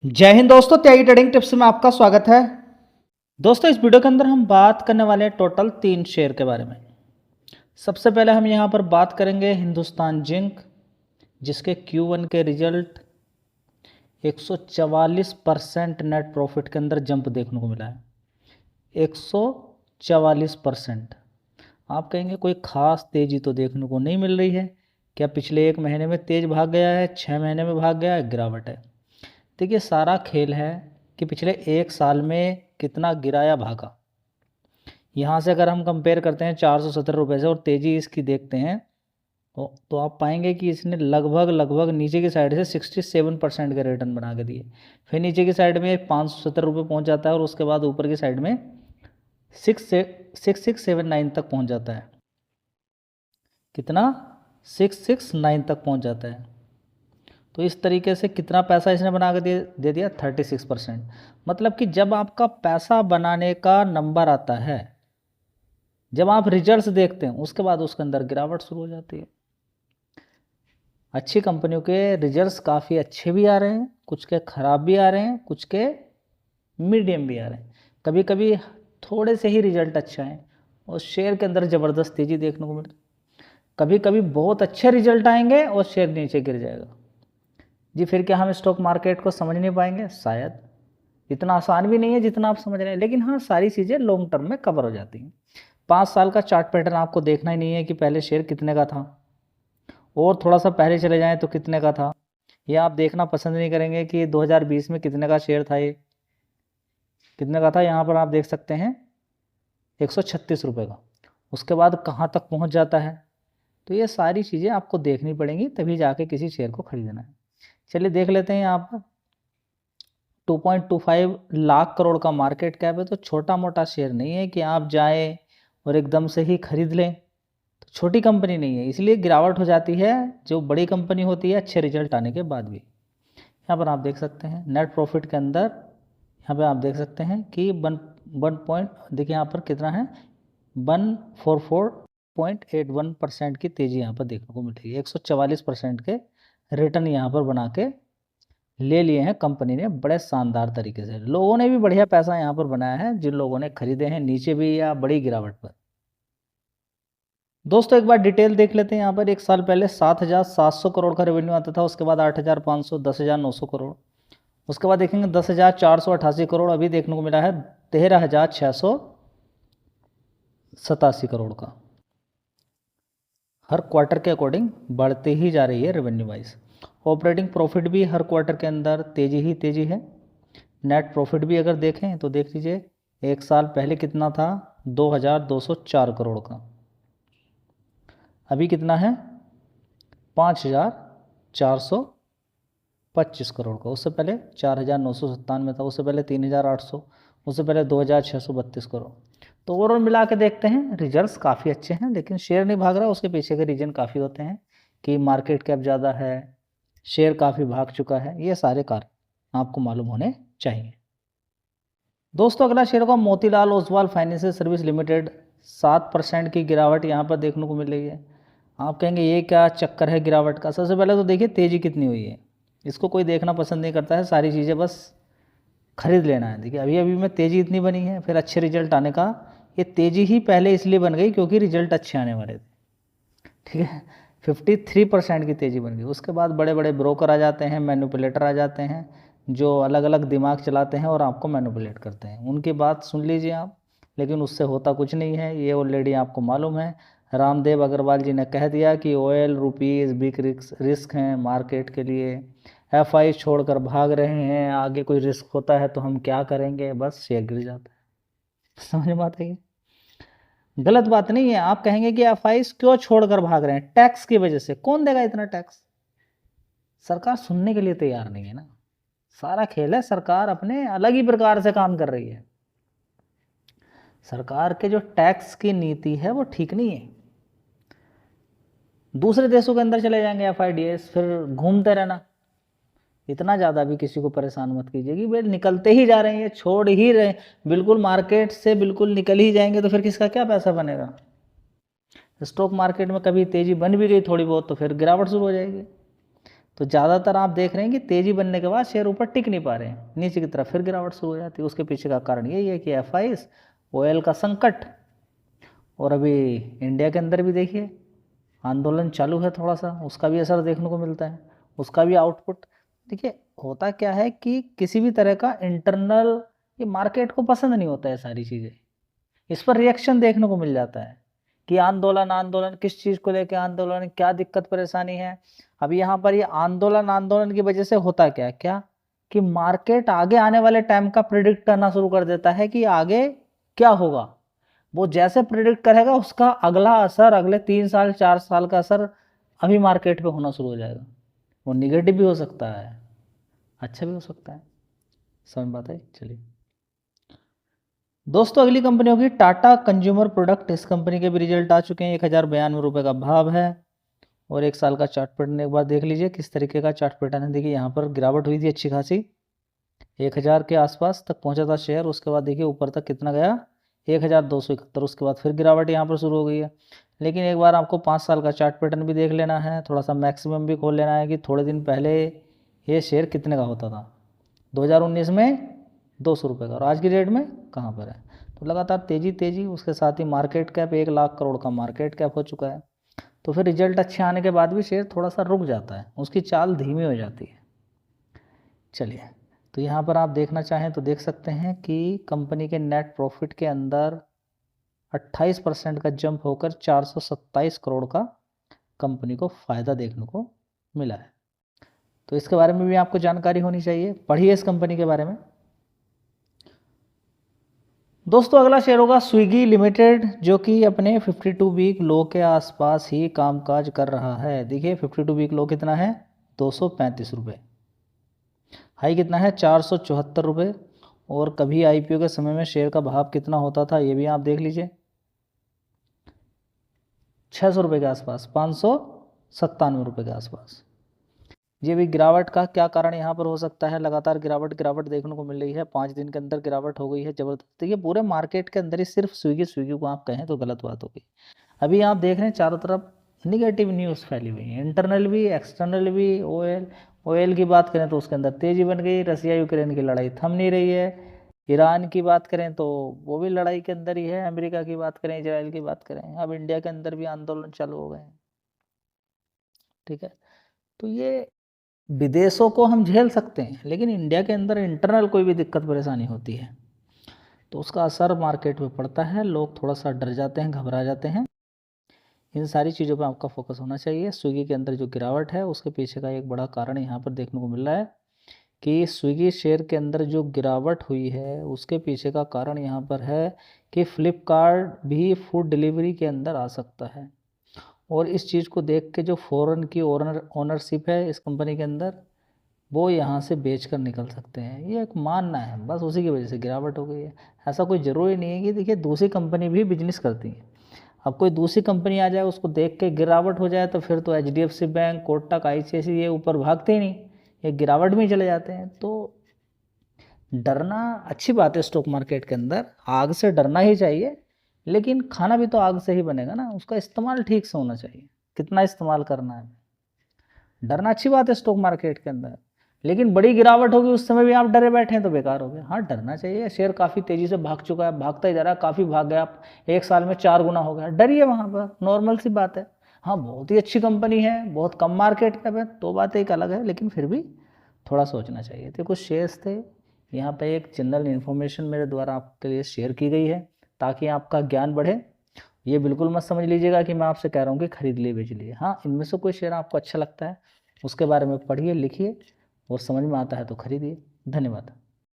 जय हिंद दोस्तों, त्यागी trading tips में आपका स्वागत है। दोस्तों, इस वीडियो के अंदर हम बात करने वाले हैं टोटल 3 शेयर के बारे में। सबसे पहले हम यहां पर बात करेंगे हिंदुस्तान जिंक, जिसके Q1 के रिजल्ट 144% नेट प्रॉफिट के अंदर जंप देखने को मिला है। 144%। आप कहेंगे कोई खास तेज़ी तो देखने को नहीं मिल रही है क्या? पिछले 1 महीने में तेज़ भाग गया है, 6 महीने में भाग गया है, गिरावट है। देखिए, सारा खेल है कि पिछले 1 साल में कितना गिराया भागा। यहाँ से अगर हम कंपेयर करते हैं 470 रुपये से और तेज़ी इसकी देखते हैं तो आप पाएंगे कि इसने लगभग नीचे की साइड से 67% के रिटर्न बना के दिए। फिर नीचे की साइड में 570 रुपये पहुँच जाता है और उसके बाद ऊपर की साइड में 6679 तक पहुँच जाता है। कितना? 669 तक पहुँच जाता है। तो इस तरीके से कितना पैसा इसने बना के दे दिया? 36%। मतलब कि जब आपका पैसा बनाने का नंबर आता है, जब आप रिजल्ट्स देखते हैं, उसके बाद उसके अंदर गिरावट शुरू हो जाती है। अच्छी कंपनियों के रिजल्ट्स काफ़ी अच्छे भी आ रहे हैं, कुछ के ख़राब भी आ रहे हैं, कुछ के मीडियम भी आ रहे हैं। कभी कभी थोड़े से ही रिजल्ट अच्छा है और शेयर के अंदर ज़बरदस्त तेज़ी देखने को मिल रही। कभी कभी बहुत अच्छे रिजल्ट आएंगे और शेयर नीचे गिर जाएगा। जी, फिर क्या हम स्टॉक मार्केट को समझ नहीं पाएंगे? शायद। इतना आसान भी नहीं है जितना आप समझ रहे हैं, लेकिन हाँ, सारी चीज़ें लॉन्ग टर्म में कवर हो जाती हैं। 5 साल का चार्ट पैटर्न आपको देखना ही नहीं है कि पहले शेयर कितने का था और थोड़ा सा पहले चले जाएं तो कितने का था। ये आप देखना पसंद नहीं करेंगे कि 2020 में कितने का शेयर था, ये कितने का था। यहाँ पर आप देख सकते हैं 136 रुपये का। उसके बाद कहाँ तक पहुँच जाता है। तो ये सारी चीज़ें आपको देखनी पड़ेंगी, तभी जाके किसी शेयर को खरीदना है। चलिए देख लेते हैं। यहाँ पर 2.25 लाख करोड़ का मार्केट कैप है, तो छोटा मोटा शेयर नहीं है कि आप जाएं और एकदम से ही खरीद लें। तो छोटी कंपनी नहीं है, इसलिए गिरावट हो जाती है जो बड़ी कंपनी होती है अच्छे रिजल्ट आने के बाद भी। यहाँ पर आप देख सकते हैं नेट प्रॉफिट के अंदर, यहाँ पे आप देख सकते हैं कि वन पॉइंट, देखिए यहाँ पर कितना है, 144.81% की तेज़ी यहाँ पर देखने को मिलेगी। 144% के रिटर्न यहाँ पर बना के ले लिए हैं कंपनी ने बड़े शानदार तरीके से। लोगों ने भी बढ़िया पैसा यहाँ पर बनाया है, जिन लोगों ने खरीदे हैं नीचे भी या बड़ी गिरावट पर। दोस्तों, एक बार डिटेल देख लेते हैं। यहाँ पर 1 साल पहले 7,700 करोड़ का रेवेन्यू आता था, उसके बाद 8,500, 10,900 करोड़, उसके बाद देखेंगे 10,488 करोड़, अभी देखने को मिला है 13,687 करोड़ का। हर क्वार्टर के अकॉर्डिंग बढ़ते ही जा रही है रेवेन्यू वाइज। ऑपरेटिंग प्रॉफिट भी हर क्वार्टर के अंदर तेज़ी ही तेज़ी है। नेट प्रॉफिट भी अगर देखें तो देख लीजिए 1 साल पहले कितना था, 2,204 करोड़ का, अभी कितना है, 5,425 करोड़ का। उससे पहले 4,997 था, उससे पहले 3,800, उससे पहले 2,632 करोड़। तो ओवरऑल मिला के देखते हैं रिजल्ट्स काफ़ी अच्छे हैं, लेकिन शेयर नहीं भाग रहा। उसके पीछे के रीजन काफ़ी होते हैं कि मार्केट कैप ज़्यादा है, शेयर काफ़ी भाग चुका है, ये सारे कारण आपको मालूम होने चाहिए। दोस्तों, अगला शेयर होगा Motilal Oswal financial service limited. 7% की गिरावट यहाँ पर देखने को मिल रही है। आप कहेंगे ये क्या चक्कर है गिरावट का? सबसे पहले तो देखिए तेज़ी कितनी हुई है। इसको कोई देखना पसंद नहीं करता है, सारी चीज़ें बस खरीद लेना है। देखिए अभी अभी में तेज़ी इतनी बनी है, फिर अच्छे रिजल्ट आने का। ये तेज़ी ही पहले इसलिए बन गई क्योंकि रिजल्ट अच्छे आने वाले थे, ठीक है। 53% की तेज़ी बन गई। उसके बाद बड़े बड़े ब्रोकर आ जाते हैं, मैनिपुलेटर आ जाते हैं, जो अलग अलग दिमाग चलाते हैं और आपको मैनिपुलेट करते हैं। उनकी बात सुन लीजिए आप, लेकिन उससे होता कुछ नहीं है, ये ऑलरेडी आपको मालूम है। रामदेव अग्रवाल जी ने कह दिया कि ऑयल रुपीज़ बिग रिस्क हैं मार्केट के लिए, एफआई छोड़कर भाग रहे हैं, आगे कोई रिस्क होता है तो हम क्या करेंगे, बस शेयर गिर जाता है। समझ में आता है? गलत बात नहीं है। आप कहेंगे कि एफआई क्यों छोड़कर भाग रहे हैं? टैक्स की वजह से। कौन देगा इतना टैक्स? सरकार सुनने के लिए तैयार नहीं है ना। सारा खेल है, सरकार अपने अलग ही प्रकार से काम कर रही है। सरकार के जो टैक्स की नीति है वो ठीक नहीं है। दूसरे देशों के अंदर चले जाएंगे एफआईडीएस, फिर घूमते रहना। इतना ज़्यादा भी किसी को परेशान मत कीजिए कि भाई निकलते ही जा रहे हैं, छोड़ ही रहे, बिल्कुल मार्केट से बिल्कुल निकल ही जाएंगे तो फिर किसका क्या पैसा बनेगा? स्टॉक मार्केट में कभी तेज़ी बन भी गई थोड़ी बहुत तो फिर गिरावट शुरू हो जाएगी। तो ज़्यादातर आप देख रहे हैं कि तेज़ी बनने के बाद शेयर ऊपर टिक नहीं पा रहे हैं, नीचे की तरफ फिर गिरावट शुरू हो जाती है। उसके पीछे का कारण यही है कि FIs, ऑयल का संकट, और अभी इंडिया के अंदर भी देखिए आंदोलन चालू है, थोड़ा सा उसका भी असर देखने को मिलता है, उसका भी आउटपुट। देखिए होता क्या है कि किसी भी तरह का इंटरनल, ये मार्केट को पसंद नहीं होता है सारी चीज़ें, इस पर रिएक्शन देखने को मिल जाता है कि आंदोलन किस चीज़ को लेकर आंदोलन, क्या दिक्कत परेशानी है। अभी यहाँ पर ये आंदोलन की वजह से होता क्या कि मार्केट आगे आने वाले टाइम का प्रिडिक्ट करना शुरू कर देता है कि आगे क्या होगा। वो जैसे प्रिडिक्ट करेगा उसका अगला असर, अगले 3 साल 4 साल का असर अभी मार्केट पे होना शुरू हो जाएगा। वो निगेटिव भी हो सकता है, अच्छा भी हो सकता है, समझ बात है। चलिए दोस्तों, अगली कंपनी होगी टाटा कंज्यूमर प्रोडक्ट। इस कंपनी के भी रिजल्ट आ चुके हैं। 1092 रुपये का भाव है और 1 साल का चार्ट पैटर्न एक बार देख लीजिए किस तरीके का चार्ट पैटर्न है। देखिए यहाँ पर गिरावट हुई थी अच्छी खासी, 1000 के आसपास तक पहुँचा था शेयर। उसके बाद देखिए ऊपर तक कितना गया, 1271। उसके बाद फिर गिरावट यहाँ पर शुरू हो गई है। लेकिन एक बार आपको 5 साल का चार्ट पैटर्न भी देख लेना है, थोड़ा सा मैक्सिमम भी खोल लेना है कि थोड़े दिन पहले ये शेयर कितने का होता था। 2019 में 200 रुपये का, और आज की डेट में कहाँ पर है। तो लगातार तेज़ी, उसके साथ ही मार्केट कैप 1 लाख करोड़ का मार्केट कैप हो चुका है। तो फिर रिजल्ट अच्छे आने के बाद भी शेयर थोड़ा सा रुक जाता है, उसकी चाल धीमी हो जाती है। चलिए, तो यहाँ पर आप देखना चाहें तो देख सकते हैं कि कंपनी के नेट प्रॉफिट के अंदर 28% का जंप होकर 427 करोड़ का कंपनी को फ़ायदा देखने को मिला है। तो इसके बारे में भी आपको जानकारी होनी चाहिए, पढ़िए इस कंपनी के बारे में। दोस्तों अगला शेयर होगा स्विगी लिमिटेड, जो कि अपने 52 वीक लो के आसपास ही कामकाज कर रहा है। देखिए 52 वीक लो कितना है, 235 रुपये। हाई कितना है, 474 रुपये। और कभी IPO के समय में शेयर का भाव कितना होता था ये भी आप देख लीजिए, 600 रुपये के आसपास, 597 रुपये के आसपास। ये भी गिरावट का क्या कारण यहाँ पर हो सकता है, लगातार गिरावट देखने को मिल रही है। 5 दिन के अंदर गिरावट हो गई है ज़बरदस्त। देखिए पूरे मार्केट के अंदर ही सिर्फ स्विगी को आप कहें तो गलत बात होगी। अभी आप देख रहे हैं चारों तरफ निगेटिव न्यूज़ फैली हुई है, इंटरनल भी एक्सटर्नल भी। ऑयल की बात करें तो उसके अंदर तेज़ी बन गई, रसिया यूक्रेन की लड़ाई थम नहीं रही है। ईरान की बात करें तो वो भी लड़ाई के अंदर ही है। अमेरिका की बात करें, इजराइल की बात करें, अब इंडिया के अंदर भी आंदोलन चालू हो गए हैं। ठीक है, तो ये विदेशों को हम झेल सकते हैं, लेकिन इंडिया के अंदर इंटरनल कोई भी दिक्कत परेशानी होती है तो उसका असर मार्केट में पड़ता है, लोग थोड़ा सा डर जाते हैं, घबरा जाते हैं। इन सारी चीज़ों पर आपका फोकस होना चाहिए। स्विगी के अंदर जो गिरावट है उसके पीछे का एक बड़ा कारण यहाँ पर देखने को मिल रहा है कि स्विगी शेयर के अंदर जो गिरावट हुई है उसके पीछे का कारण यहाँ पर है कि फ्लिपकार्ट भी फूड डिलीवरी के अंदर आ सकता है। और इस चीज़ को देख के जो फ़ॉरेन की ओनरशिप है इस कंपनी के अंदर, वो यहाँ से बेच कर निकल सकते हैं। ये एक मानना है, बस उसी की वजह से गिरावट हो गई है। ऐसा कोई ज़रूरी नहीं है कि देखिए दूसरी कंपनी भी बिजनेस करती है, अब कोई दूसरी कंपनी आ जाए उसको देख के गिरावट हो जाए तो फिर तो HDFC बैंक, कोटक, ICICI ये ऊपर भागते ही नहीं, ये गिरावट में चले जाते हैं। तो डरना अच्छी बात है, स्टॉक मार्केट के अंदर आग से डरना ही चाहिए, लेकिन खाना भी तो आग से ही बनेगा ना, उसका इस्तेमाल ठीक से होना चाहिए, कितना इस्तेमाल करना है। डरना अच्छी बात है स्टॉक मार्केट के अंदर, लेकिन बड़ी गिरावट होगी उस समय भी आप डरे बैठे हैं तो बेकार हो गया। हाँ डरना चाहिए, शेयर काफ़ी तेज़ी से भाग चुका है, भागता ही जा रहा है, काफ़ी भाग गया, 1 साल में 4 गुना हो गया, डरिए वहाँ पर, नॉर्मल सी बात है। हाँ बहुत ही अच्छी कंपनी है, बहुत कम मार्केट कैप है तो बात एक अलग है, लेकिन फिर भी थोड़ा सोचना चाहिए। तो कुछ शेयर्स थे, यहाँ पे एक जनरल इन्फॉर्मेशन मेरे द्वारा आपके लिए शेयर की गई है ताकि आपका ज्ञान बढ़े। ये बिल्कुल मत समझ लीजिएगा कि मैं आपसे कह रहा हूँ कि खरीद लिए बेच लिए। हाँ इनमें से कोई शेयर आपको अच्छा लगता है उसके बारे में पढ़िए, लिखिए और समझ में आता है तो खरीदिए। धन्यवाद।